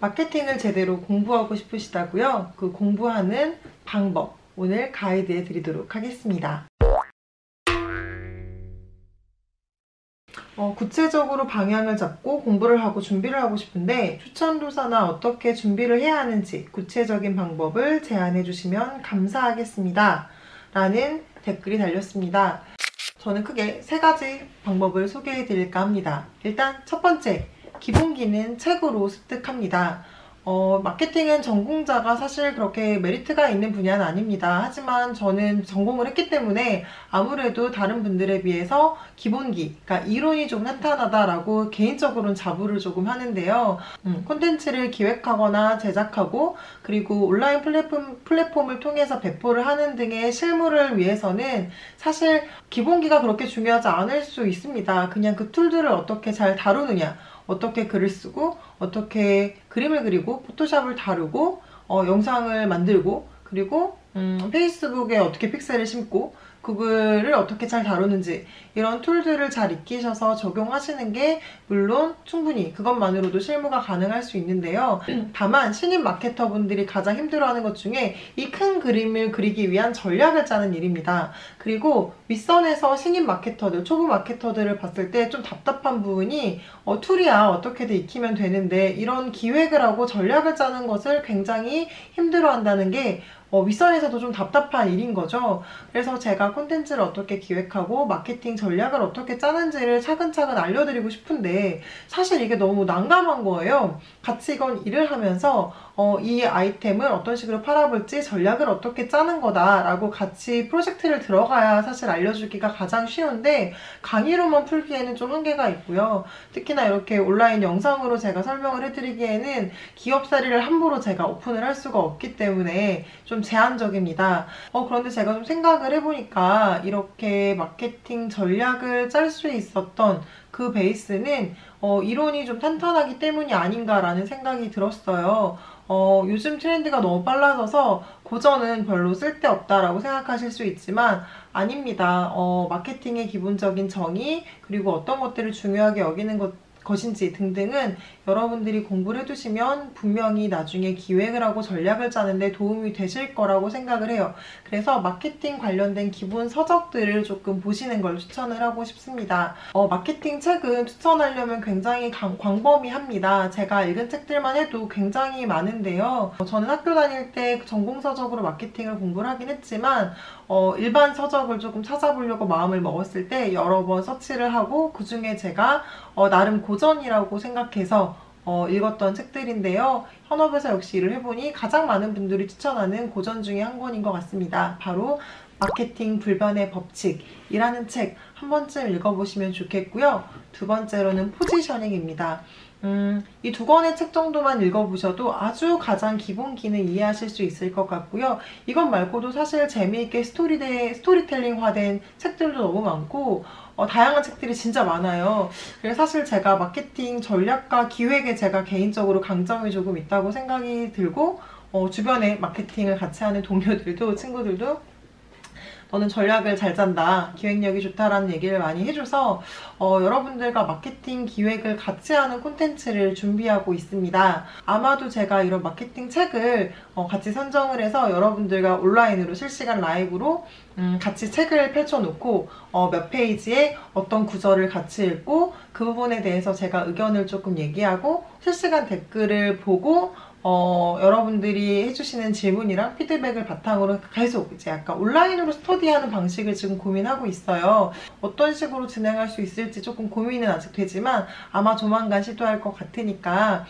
마케팅을 제대로 공부하고 싶으시다고요? 그 공부하는 방법 오늘 가이드해 드리도록 하겠습니다. 구체적으로 방향을 잡고 공부를 하고 준비를 하고 싶은데 추천도서나 어떻게 준비를 해야 하는지 구체적인 방법을 제안해 주시면 감사하겠습니다. 라는 댓글이 달렸습니다. 저는 크게 3가지 방법을 소개해 드릴까 합니다. 일단 첫 번째, 기본기는 책으로 습득합니다. 마케팅은 전공자가 사실 그렇게 메리트가 있는 분야는 아닙니다. 하지만 저는 전공을 했기 때문에 아무래도 다른 분들에 비해서 기본기, 그러니까 이론이 좀 탄탄하다라고 개인적으로는 자부를 조금 하는데요. 콘텐츠를 기획하거나 제작하고 그리고 온라인 플랫폼을 통해서 배포를 하는 등의 실무를 위해서는 사실 기본기가 그렇게 중요하지 않을 수 있습니다. 그냥 그 툴들을 어떻게 잘 다루느냐, 어떻게 글을 쓰고 어떻게 그림을 그리고 포토샵을 다루고 영상을 만들고 그리고 페이스북에 어떻게 픽셀을 심고 구글을 어떻게 잘 다루는지 이런 툴들을 잘 익히셔서 적용하시는 게 물론 충분히 그것만으로도 실무가 가능할 수 있는데요. 다만 신입 마케터분들이 가장 힘들어하는 것 중에 이 큰 그림을 그리기 위한 전략을 짜는 일입니다. 그리고 윗선에서 신입 마케터들, 초보 마케터들을 봤을 때 좀 답답한 부분이 툴이야 어떻게든 익히면 되는데 이런 기획을 하고 전략을 짜는 것을 굉장히 힘들어한다는 게 윗선에서도 좀 답답한 일인 거죠. 그래서 제가 콘텐츠를 어떻게 기획하고 마케팅 전략을 어떻게 짜는지를 차근차근 알려드리고 싶은데 사실 이게 너무 난감한 거예요. 같이 이건 일을 하면서 이 아이템을 어떤 식으로 팔아볼지 전략을 어떻게 짜는 거다라고 같이 프로젝트를 들어가야 사실 알려주기가 가장 쉬운데 강의로만 풀기에는 좀 한계가 있고요. 특히나 이렇게 온라인 영상으로 제가 설명을 해드리기에는 기업사리를 함부로 제가 오픈을 할 수가 없기 때문에 좀 제한적입니다. 그런데 제가 좀 생각을 해보니까 이렇게 마케팅 전략을 짤 수 있었던 그 베이스는 이론이 좀 탄탄하기 때문이 아닌가라는 생각이 들었어요. 요즘 트렌드가 너무 빨라져서 고전은 별로 쓸데없다라고 생각하실 수 있지만 아닙니다. 마케팅의 기본적인 정의 그리고 어떤 것들을 중요하게 여기는 것인지 등등은 여러분들이 공부를 해두시면 분명히 나중에 기획을 하고 전략을 짜는데 도움이 되실 거라고 생각을 해요. 그래서 마케팅 관련된 기본 서적들을 조금 보시는 걸 추천을 하고 싶습니다. 마케팅 책은 추천하려면 굉장히 광범위합니다. 제가 읽은 책들만 해도 굉장히 많은데요. 저는 학교 다닐 때 전공 서적으로 마케팅을 공부를 하긴 했지만 일반 서적을 조금 찾아보려고 마음을 먹었을 때 여러 번 서치를 하고 그 중에 제가 나름 고전이라고 생각해서 읽었던 책들인데요. 현업에서 역시 일을 해보니 가장 많은 분들이 추천하는 고전 중에 한 권인 것 같습니다. 바로 마케팅 불변의 법칙이라는 책 한 번쯤 읽어보시면 좋겠고요. 두 번째로는 포지셔닝입니다. 이 2권의 책 정도만 읽어보셔도 아주 가장 기본기는 이해하실 수 있을 것 같고요. 이것 말고도 사실 재미있게 스토리텔링화된 책들도 너무 많고 다양한 책들이 진짜 많아요. 그래서 사실 제가 마케팅 전략과 기획에 제가 개인적으로 강점이 조금 있다고 생각이 들고 주변에 마케팅을 같이 하는 동료들도 친구들도 너는 전략을 잘 짠다, 기획력이 좋다라는 얘기를 많이 해줘서 여러분들과 마케팅 기획을 같이 하는 콘텐츠를 준비하고 있습니다. 아마도 제가 이런 마케팅 책을 같이 선정을 해서 여러분들과 온라인으로 실시간 라이브로 같이 책을 펼쳐놓고 몇 페이지에 어떤 구절을 같이 읽고 그 부분에 대해서 제가 의견을 조금 얘기하고 실시간 댓글을 보고 여러분들이 해주시는 질문이랑 피드백을 바탕으로 계속 이제 약간 온라인으로 스터디하는 방식을 지금 고민하고 있어요. 어떤 식으로 진행할 수 있을지 조금 고민은 아직 되지만 아마 조만간 시도할 것 같으니까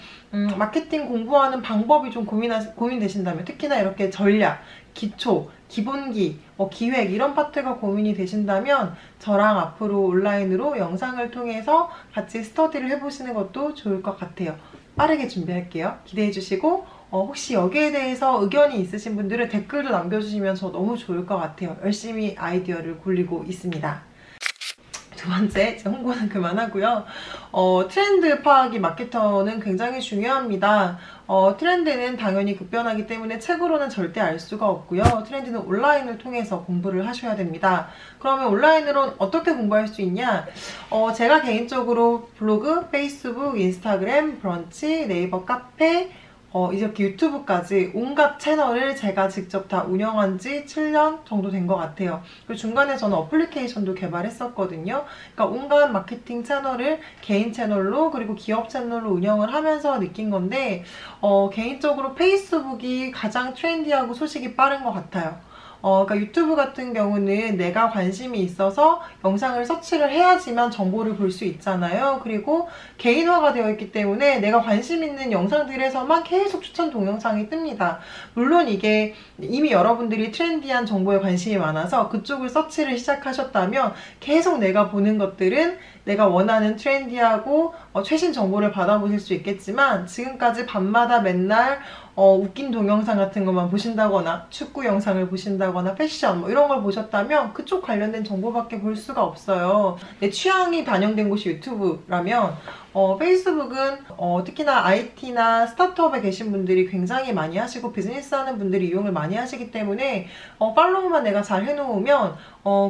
마케팅 공부하는 방법이 좀 고민되신다면 특히나 이렇게 전략, 기초, 기본기, 기획 이런 파트가 고민이 되신다면 저랑 앞으로 온라인으로 영상을 통해서 같이 스터디를 해보시는 것도 좋을 것 같아요. 빠르게 준비할게요. 기대해 주시고 혹시 여기에 대해서 의견이 있으신 분들은 댓글도 남겨주시면 저 너무 좋을 것 같아요. 열심히 아이디어를 굴리고 있습니다. 두 번째, 이제 홍보는 그만하고요. 트렌드 파악이 마케터는 굉장히 중요합니다. 트렌드는 당연히 급변하기 때문에 책으로는 절대 알 수가 없고요. 트렌드는 온라인을 통해서 공부를 하셔야 됩니다. 그러면 온라인으로 어떻게 공부할 수 있냐? 제가 개인적으로 블로그, 페이스북, 인스타그램, 브런치, 네이버 카페, 이렇게 유튜브까지 온갖 채널을 제가 직접 다 운영한 지 7년 정도 된 것 같아요. 그리고 중간에 저는 어플리케이션도 개발했었거든요. 그러니까 온갖 마케팅 채널을 개인 채널로 그리고 기업 채널로 운영을 하면서 느낀 건데 개인적으로 페이스북이 가장 트렌디하고 소식이 빠른 것 같아요. 그러니까 유튜브 같은 경우는 내가 관심이 있어서 영상을 서치를 해야지만 정보를 볼 수 있잖아요. 그리고 개인화가 되어 있기 때문에 내가 관심 있는 영상들에서만 계속 추천 동영상이 뜹니다. 물론 이게 이미 여러분들이 트렌디한 정보에 관심이 많아서 그쪽을 서치를 시작하셨다면 계속 내가 보는 것들은 내가 원하는 트렌디하고 최신 정보를 받아보실 수 있겠지만 지금까지 밤마다 맨날 웃긴 동영상 같은 것만 보신다거나 축구 영상을 보신다거나 패션 뭐 이런 걸 보셨다면 그쪽 관련된 정보밖에 볼 수가 없어요. 내 취향이 반영된 곳이 유튜브라면 페이스북은 특히나 IT나 스타트업에 계신 분들이 굉장히 많이 하시고 비즈니스 하는 분들이 이용을 많이 하시기 때문에 팔로우만 내가 잘 해놓으면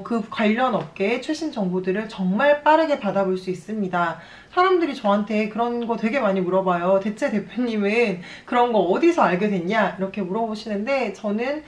그 관련 업계의 최신 정보들을 정말 빠르게 받아볼 수 있습니다. 사람들이 저한테 그런 거 되게 많이 물어봐요. 대체 대표님은 그런 거 어디서 알게 됐냐? 이렇게 물어보시는데 저는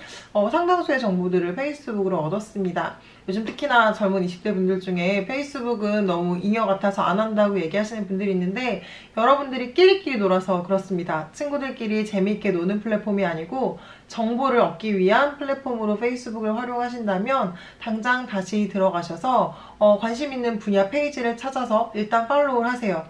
상당수의 정보들을 페이스북으로 얻었습니다. 요즘 특히나 젊은 20대 분들 중에 페이스북은 너무 잉여 같아서 안 한다고 얘기하시는 분들이 있는데 여러분들이 끼리끼리 놀아서 그렇습니다. 친구들끼리 재미있게 노는 플랫폼이 아니고 정보를 얻기 위한 플랫폼으로 페이스북을 활용하신다면 당장 다시 들어가셔서 관심 있는 분야 페이지를 찾아서 일단 팔로우를 하세요.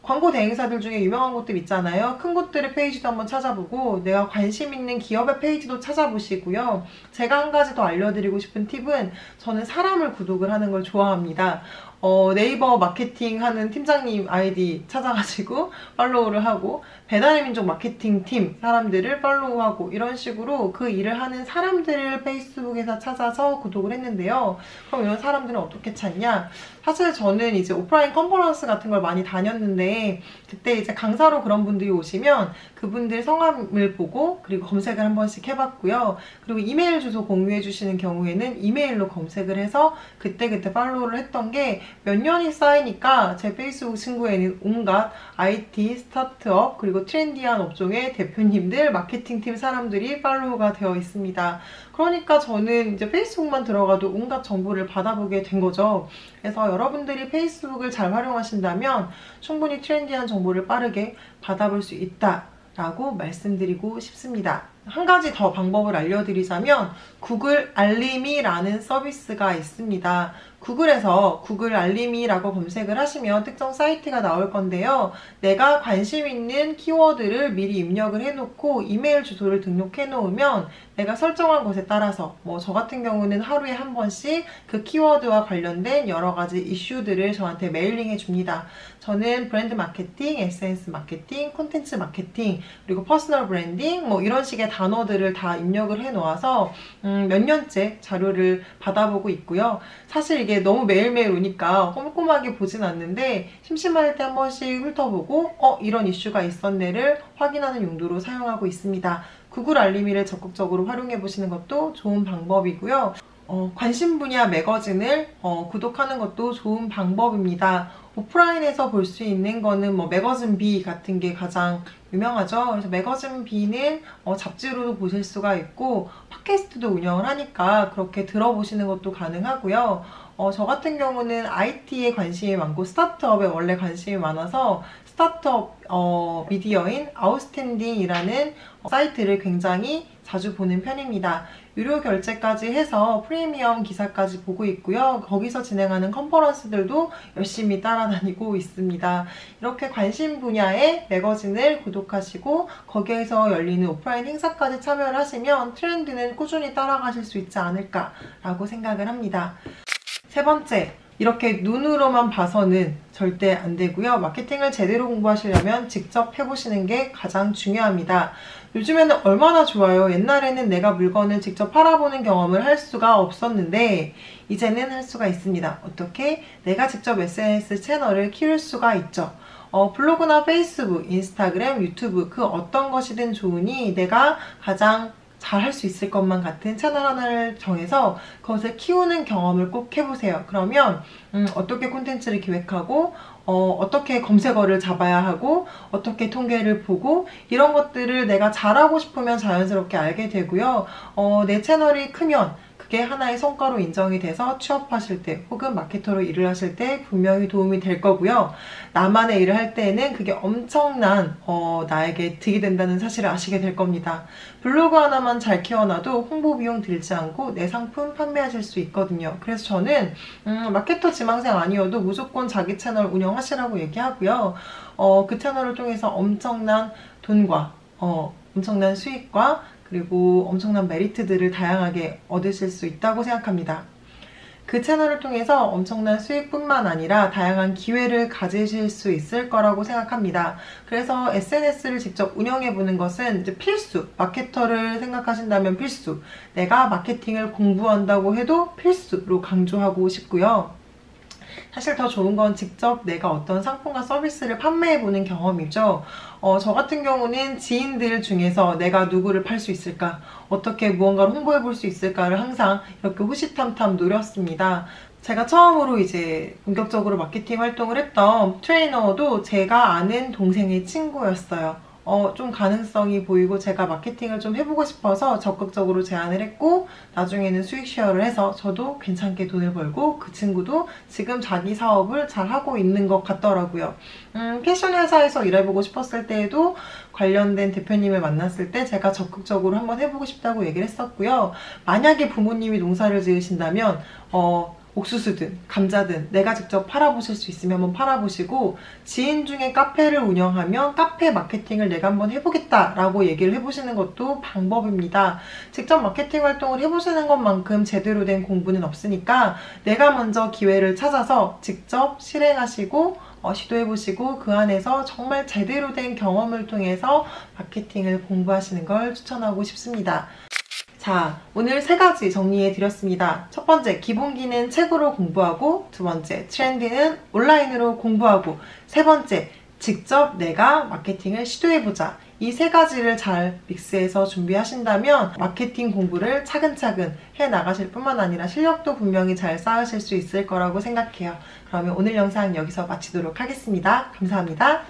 광고 대행사들 중에 유명한 곳들 있잖아요. 큰 곳들의 페이지도 한번 찾아보고 내가 관심 있는 기업의 페이지도 찾아보시고요. 제가 한 가지 더 알려드리고 싶은 팁은 저는 사람을 구독을 하는 걸 좋아합니다. 네이버 마케팅 하는 팀장님 아이디 찾아가지고 팔로우를 하고 배달의 민족 마케팅 팀 사람들을 팔로우하고 이런 식으로 그 일을 하는 사람들을 페이스북에서 찾아서 구독을 했는데요. 그럼 이런 사람들은 어떻게 찾냐? 사실 저는 이제 오프라인 컨퍼런스 같은 걸 많이 다녔는데 그때 이제 강사로 그런 분들이 오시면 그분들 성함을 보고 그리고 검색을 한 번씩 해봤고요. 그리고 이메일 주소 공유해 주시는 경우에는 이메일로 검색을 해서 그때그때 팔로우를 했던 게 몇 년이 쌓이니까 제 페이스북 친구에는 온갖 IT, 스타트업, 그리고 트렌디한 업종의 대표님들, 마케팅팀 사람들이 팔로우가 되어 있습니다. 그러니까 저는 이제 페이스북만 들어가도 온갖 정보를 받아보게 된 거죠. 그래서 여러분들이 페이스북을 잘 활용하신다면 충분히 트렌디한 정보를 빠르게 받아볼 수 있다라고 말씀드리고 싶습니다. 한 가지 더 방법을 알려드리자면 구글 알림이라는 서비스가 있습니다. 구글에서 구글 알림이라고 검색을 하시면 특정 사이트가 나올 건데요. 내가 관심 있는 키워드를 미리 입력을 해놓고 이메일 주소를 등록해 놓으면 내가 설정한 것에 따라서 저 같은 경우는 하루에 한 번씩 그 키워드와 관련된 여러 가지 이슈들을 저한테 메일링해 줍니다. 저는 브랜드 마케팅, SNS 마케팅, 콘텐츠 마케팅, 그리고 퍼스널 브랜딩 이런 식의 단어들을 다 입력을 해 놓아서 몇 년째 자료를 받아보고 있고요. 사실 이게 너무 매일매일 오니까 꼼꼼하게 보진 않는데 심심할 때 한 번씩 훑어보고 이런 이슈가 있었네를 확인하는 용도로 사용하고 있습니다. 구글 알림이를 적극적으로 활용해 보시는 것도 좋은 방법이고요. 관심 분야 매거진을 구독하는 것도 좋은 방법입니다. 오프라인에서 볼 수 있는 거는 매거진 B 같은 게 가장 유명하죠. 그래서 매거진 B는 잡지로도 보실 수가 있고 팟캐스트도 운영을 하니까 그렇게 들어보시는 것도 가능하고요. 저 같은 경우는 IT에 관심이 많고 스타트업에 원래 관심이 많아서 스타트업 미디어인 아웃스탠딩이라는 사이트를 굉장히 자주 보는 편입니다. 유료 결제까지 해서 프리미엄 기사까지 보고 있고요. 거기서 진행하는 컨퍼런스들도 열심히 따라다니고 있습니다. 이렇게 관심 분야의 매거진을 구독하시고 거기에서 열리는 오프라인 행사까지 참여를 하시면 트렌드는 꾸준히 따라가실 수 있지 않을까라고 생각을 합니다. 세 번째, 이렇게 눈으로만 봐서는 절대 안 되고요. 마케팅을 제대로 공부하시려면 직접 해보시는 게 가장 중요합니다. 요즘에는 얼마나 좋아요. 옛날에는 내가 물건을 직접 팔아보는 경험을 할 수가 없었는데 이제는 할 수가 있습니다. 어떻게? 내가 직접 SNS 채널을 키울 수가 있죠. 블로그나 페이스북, 인스타그램, 유튜브 그 어떤 것이든 좋으니 내가 가장 잘 할 수 있을 것만 같은 채널 하나를 정해서 그것을 키우는 경험을 꼭 해보세요. 그러면 어떻게 콘텐츠를 기획하고 어떻게 검색어를 잡아야 하고 어떻게 통계를 보고 이런 것들을 내가 잘하고 싶으면 자연스럽게 알게 되고요. 내 채널이 크면 그게 하나의 성과로 인정이 돼서 취업하실 때 혹은 마케터로 일을 하실 때 분명히 도움이 될 거고요. 나만의 일을 할 때에는 그게 엄청난 나에게 득이 된다는 사실을 아시게 될 겁니다. 블로그 하나만 잘 키워놔도 홍보 비용 들지 않고 내 상품 판매하실 수 있거든요. 그래서 저는 마케터 지망생 아니어도 무조건 자기 채널 운영하시라고 얘기하고요. 그 채널을 통해서 엄청난 돈과 엄청난 수익과 그리고 엄청난 메리트들을 다양하게 얻으실 수 있다고 생각합니다. 그 채널을 통해서 엄청난 수익뿐만 아니라 다양한 기회를 가지실 수 있을 거라고 생각합니다. 그래서 SNS를 직접 운영해보는 것은 이제 필수, 마케터를 생각하신다면 필수, 내가 마케팅을 공부한다고 해도 필수로 강조하고 싶고요. 사실 더 좋은 건 직접 내가 어떤 상품과 서비스를 판매해보는 경험이죠. 저 같은 경우는 지인들 중에서 내가 누구를 팔 수 있을까, 어떻게 무언가를 홍보해볼 수 있을까를 항상 이렇게 호시탐탐 노렸습니다. 제가 처음으로 이제 본격적으로 마케팅 활동을 했던 트레이너도 제가 아는 동생의 친구였어요. 좀 가능성이 보이고 제가 마케팅을 좀 해보고 싶어서 적극적으로 제안을 했고 나중에는 수익 쉐어를 해서 저도 괜찮게 돈을 벌고 그 친구도 지금 자기 사업을 잘 하고 있는 것 같더라고요. 패션 회사에서 일해보고 싶었을 때에도 관련된 대표님을 만났을 때 제가 적극적으로 한번 해보고 싶다고 얘기를 했었고요. 만약에 부모님이 농사를 지으신다면 옥수수든 감자든 내가 직접 팔아보실 수 있으면 한번 팔아보시고 지인 중에 카페를 운영하면 카페 마케팅을 내가 한번 해보겠다라고 얘기를 해보시는 것도 방법입니다. 직접 마케팅 활동을 해보시는 것만큼 제대로 된 공부는 없으니까 내가 먼저 기회를 찾아서 직접 실행하시고 시도해보시고 그 안에서 정말 제대로 된 경험을 통해서 마케팅을 공부하시는 걸 추천하고 싶습니다. 자, 오늘 3가지 정리해드렸습니다. 첫 번째, 기본기는 책으로 공부하고, 두 번째, 트렌디는 온라인으로 공부하고, 세 번째, 직접 내가 마케팅을 시도해보자. 이 3가지를 잘 믹스해서 준비하신다면 마케팅 공부를 차근차근 해나가실 뿐만 아니라 실력도 분명히 잘 쌓으실 수 있을 거라고 생각해요. 그러면 오늘 영상 여기서 마치도록 하겠습니다. 감사합니다.